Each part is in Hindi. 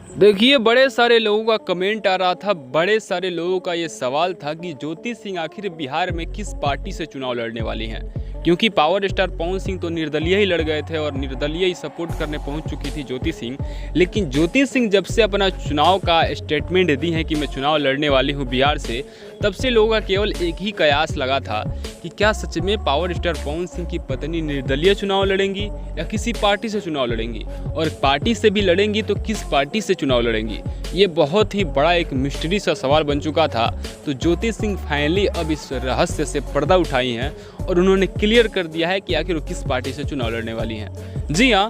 देखिए, बड़े सारे लोगों का कमेंट आ रहा था, बड़े सारे लोगों का ये सवाल था कि ज्योति सिंह आखिर बिहार में किस पार्टी से चुनाव लड़ने वाली हैं। क्योंकि पावर स्टार पवन सिंह तो निर्दलीय ही लड़ गए थे और निर्दलीय ही सपोर्ट करने पहुंच चुकी थी ज्योति सिंह। लेकिन ज्योति सिंह जब से अपना चुनाव का स्टेटमेंट दी है कि मैं चुनाव लड़ने वाली हूं बिहार से, तब से लोगों का केवल एक ही कयास लगा था कि क्या सच में पावर स्टार पवन सिंह की पत्नी निर्दलीय चुनाव लड़ेंगी या किसी पार्टी से चुनाव लड़ेंगी, और पार्टी से भी लड़ेंगी तो किस पार्टी से चुनाव लड़ेंगी। ये बहुत ही बड़ा एक मिस्ट्री सा सवाल बन चुका था। तो ज्योति सिंह फाइनली अब इस रहस्य से पर्दा उठाई हैं और उन्होंने क्लियर कर दिया है कि आखिर वो किस पार्टी से चुनाव लड़ने वाली हैं। जी हाँ,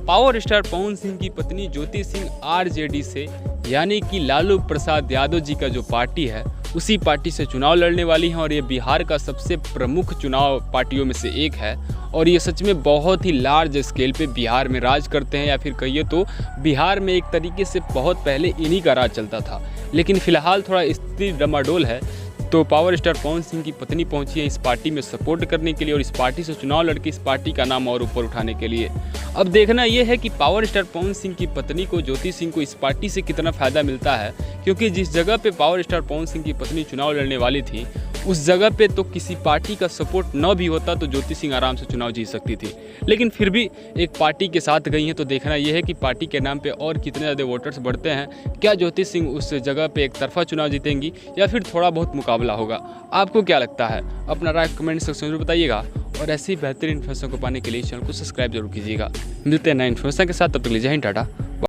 पावर स्टार पवन सिंह की पत्नी ज्योति सिंह आरजेडी से, यानी कि लालू प्रसाद यादव जी का जो पार्टी है उसी पार्टी से चुनाव लड़ने वाली हैं। और ये बिहार का सबसे प्रमुख चुनाव पार्टियों में से एक है और ये सच में बहुत ही लार्ज स्केल पे बिहार में राज करते हैं, या फिर कहिए तो बिहार में एक तरीके से बहुत पहले इन्हीं का राज चलता था। लेकिन फिलहाल थोड़ा स्थिति डमाडोल है, तो पावर स्टार पवन सिंह की पत्नी पहुंची है इस पार्टी में सपोर्ट करने के लिए और इस पार्टी से चुनाव लड़के इस पार्टी का नाम और ऊपर उठाने के लिए। अब देखना यह है कि पावर स्टार पवन सिंह की पत्नी को, ज्योति सिंह को, इस पार्टी से कितना फ़ायदा मिलता है। क्योंकि जिस जगह पे पावर स्टार पवन सिंह की पत्नी चुनाव लड़ने वाली थी उस जगह पे तो किसी पार्टी का सपोर्ट न भी होता तो ज्योति सिंह आराम से चुनाव जीत सकती थी। लेकिन फिर भी एक पार्टी के साथ गई हैं, तो देखना यह है कि पार्टी के नाम पे और कितने ज़्यादा वोटर्स बढ़ते हैं। क्या ज्योति सिंह उस जगह पे एक तरफा चुनाव जीतेंगी या फिर थोड़ा बहुत मुकाबला होगा? आपको क्या लगता है? अपना राय कमेंट सेक्शन में बताइएगा और ऐसी बेहतरीन इन्फॉर्मेशन को पाने के लिए चैनल को सब्सक्राइब जरूर कीजिएगा। मिलते हैं नए इन्फॉर्मेशन के साथ, तब तक के लिए जय हिंद, टाटा।